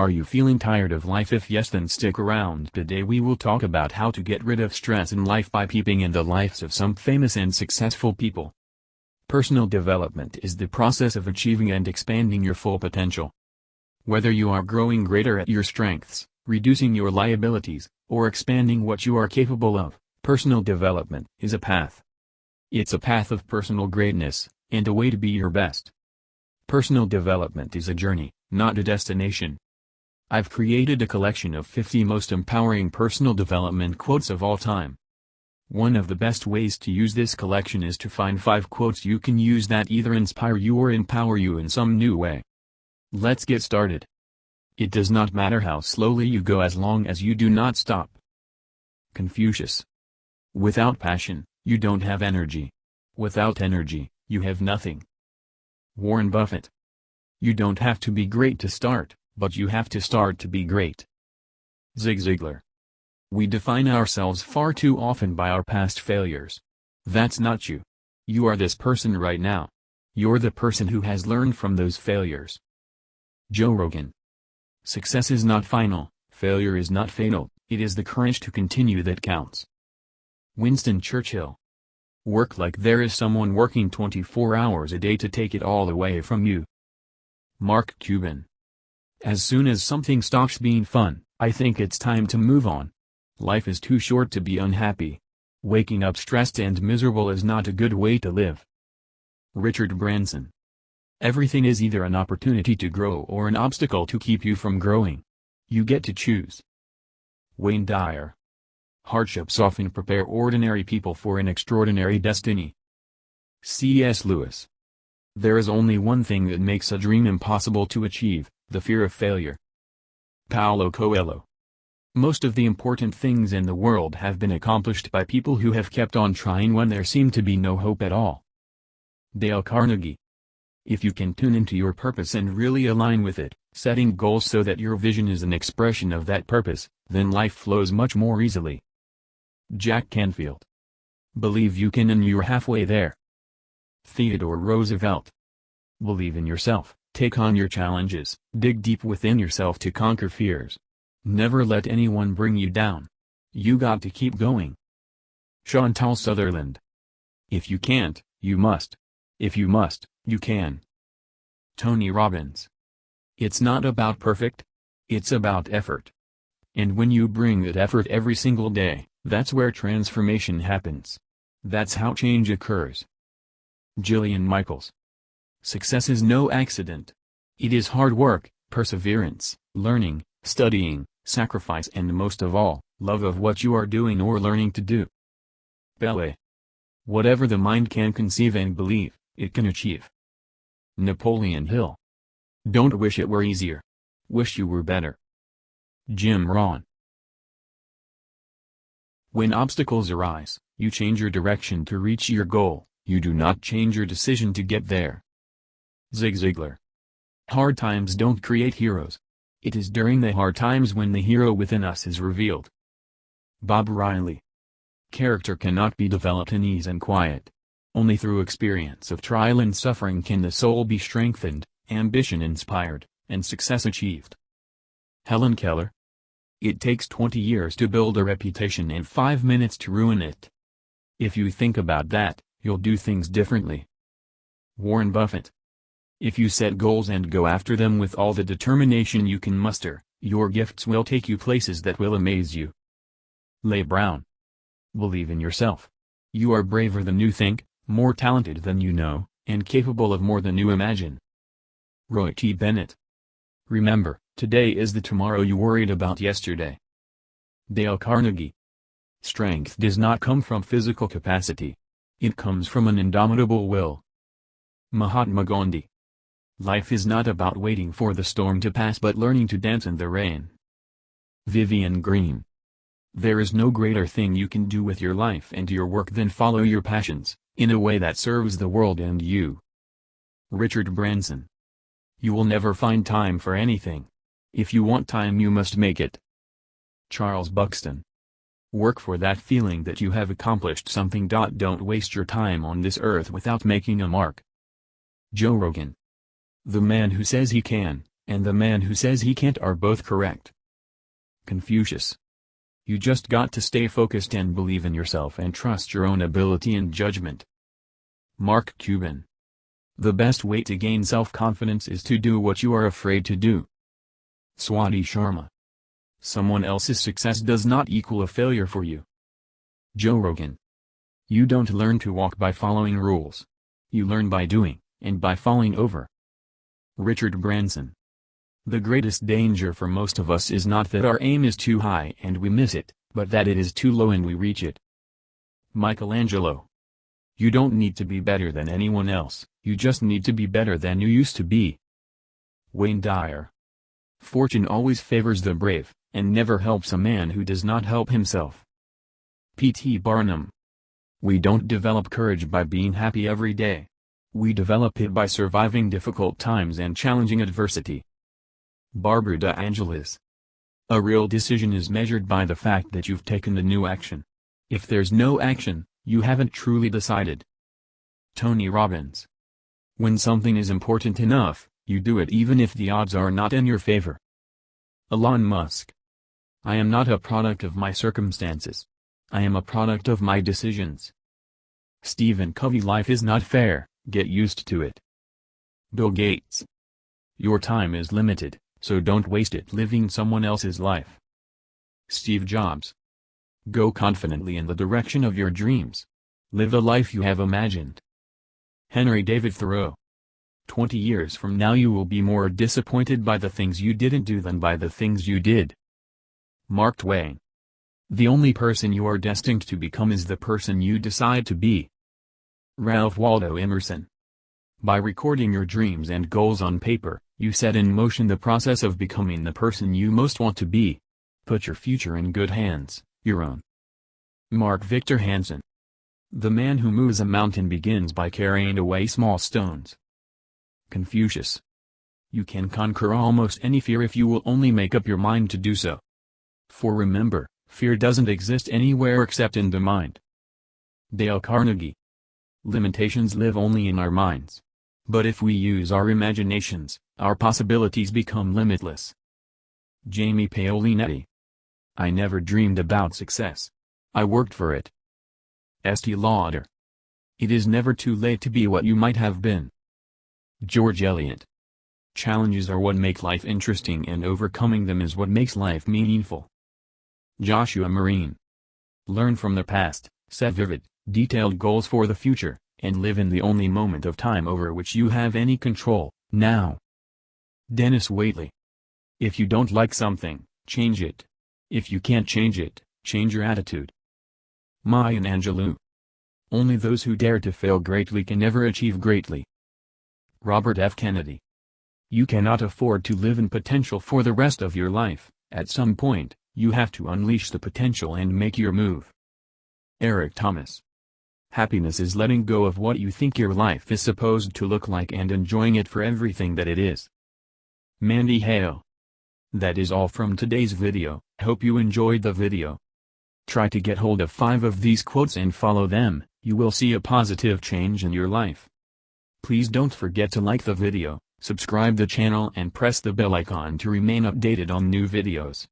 Are you feeling tired of life? If yes, then stick around. Today we will talk about how to get rid of stress in life by peeping in the lives of some famous and successful people. Personal development is the process of achieving and expanding your full potential. Whether you are growing greater at your strengths, reducing your liabilities, or expanding what you are capable of, personal development is a path. It's a path of personal greatness, and a way to be your best. Personal development is a journey, not a destination. I've created a collection of 50 most empowering personal development quotes of all time. One of the best ways to use this collection is to find 5 quotes you can use that either inspire you or empower you in some new way. Let's get started. It does not matter how slowly you go as long as you do not stop. Confucius. Without passion, you don't have energy. Without energy, you have nothing. Warren Buffett. You don't have to be great to start, but you have to start to be great. Zig Ziglar. We define ourselves far too often by our past failures. That's not you. You are this person right now. You're the person who has learned from those failures. Joe Rogan. Success is not final, failure is not fatal, it is the courage to continue that counts. Winston Churchill. Work like there is someone working 24 hours a day to take it all away from you. Mark Cuban. As soon as something stops being fun, I think it's time to move on. Life is too short to be unhappy. Waking up stressed and miserable is not a good way to live. Richard Branson. Everything is either an opportunity to grow or an obstacle to keep you from growing. You get to choose. Wayne Dyer. Hardships often prepare ordinary people for an extraordinary destiny. C.S. Lewis. There is only one thing that makes a dream impossible to achieve, the fear of failure. Paulo Coelho. Most of the important things in the world have been accomplished by people who have kept on trying when there seemed to be no hope at all. Dale Carnegie. If you can tune into your purpose and really align with it, setting goals so that your vision is an expression of that purpose, then life flows much more easily. Jack Canfield. Believe you can and you're halfway there. Theodore Roosevelt. Believe in yourself, take on your challenges, dig deep within yourself to conquer fears. Never let anyone bring you down. You got to keep going. Chantal Sutherland. If you can't, you must. If you must, you can. Tony Robbins. It's not about perfect. It's about effort. And when you bring that effort every single day, that's where transformation happens. That's how change occurs. Jillian Michaels. Success is no accident. It is hard work, perseverance, learning, studying, sacrifice and most of all, love of what you are doing or learning to do. Ballet. Whatever the mind can conceive and believe, it can achieve. Napoleon Hill. Don't wish it were easier. Wish you were better. Jim Rohn. When obstacles arise, you change your direction to reach your goal, you do not change your decision to get there. Zig Ziglar. Hard times don't create heroes. It is during the hard times when the hero within us is revealed. Bob Riley. Character cannot be developed in ease and quiet. Only through experience of trial and suffering can the soul be strengthened, ambition inspired, and success achieved. Helen Keller. It takes 20 years to build a reputation and 5 minutes to ruin it. If you think about that, you'll do things differently. Warren Buffett. If you set goals and go after them with all the determination you can muster, your gifts will take you places that will amaze you. Leigh Brown. Believe in yourself. You are braver than you think, more talented than you know, and capable of more than you imagine. Roy T. Bennett. Remember, today is the tomorrow you worried about yesterday. Dale Carnegie. Strength does not come from physical capacity. It comes from an indomitable will. Mahatma Gandhi. Life is not about waiting for the storm to pass but learning to dance in the rain. Vivian Green. There is no greater thing you can do with your life and your work than follow your passions, in a way that serves the world and you. Richard Branson. You will never find time for anything. If you want time you must make it. Charles Buxton. Work for that feeling that you have accomplished something. Don't waste your time on this earth without making a mark. Joe Rogan. The man who says he can, and the man who says he can't are both correct. Confucius. You just got to stay focused and believe in yourself and trust your own ability and judgment. Mark Cuban. The best way to gain self-confidence is to do what you are afraid to do. Swati Sharma. Someone else's success does not equal a failure for you. Joe Rogan. You don't learn to walk by following rules. You learn by doing, and by falling over. Richard Branson. The greatest danger for most of us is not that our aim is too high and we miss it, but that it is too low and we reach it. Michelangelo. You don't need to be better than anyone else, you just need to be better than you used to be. Wayne Dyer. Fortune always favors the brave, and never helps a man who does not help himself. P.T. Barnum. We don't develop courage by being happy every day. We develop it by surviving difficult times and challenging adversity. Barbara DeAngelis. A real decision is measured by the fact that you've taken the new action. If there's no action, you haven't truly decided. Tony Robbins. When something is important enough, you do it even if the odds are not in your favor. Elon Musk. I am not a product of my circumstances. I am a product of my decisions. Stephen Covey. Life is not fair, get used to it. Bill Gates. Your time is limited, so don't waste it living someone else's life. Steve Jobs. Go confidently in the direction of your dreams. Live the life you have imagined. Henry David Thoreau. 20 years from now you will be more disappointed by the things you didn't do than by the things you did. Mark Twain. The only person you are destined to become is the person you decide to be. Ralph Waldo Emerson. By recording your dreams and goals on paper, you set in motion the process of becoming the person you most want to be. Put your future in good hands, your own. Mark Victor Hansen. The man who moves a mountain begins by carrying away small stones. Confucius. You can conquer almost any fear if you will only make up your mind to do so. For remember, fear doesn't exist anywhere except in the mind. Dale Carnegie. Limitations live only in our minds. But if we use our imaginations, our possibilities become limitless. Jamie Paolinetti. I never dreamed about success. I worked for it. Estee Lauder. It is never too late to be what you might have been. George Eliot. Challenges are what make life interesting and overcoming them is what makes life meaningful. Joshua Marine. Learn from the past, set vivid, detailed goals for the future, and live in the only moment of time over which you have any control, now. Dennis Waitley. If you don't like something, change it. If you can't change it, change your attitude. Maya Angelou. Only those who dare to fail greatly can ever achieve greatly. Robert F. Kennedy. You cannot afford to live in potential for the rest of your life. At some point, you have to unleash the potential and make your move. Eric Thomas. Happiness is letting go of what you think your life is supposed to look like and enjoying it for everything that it is. Mandy Hale. That is all from today's video. Hope you enjoyed the video. Try to get hold of 5 of these quotes and follow them. You will see a positive change in your life. Please don't forget to like the video, subscribe the channel and press the bell icon to remain updated on new videos.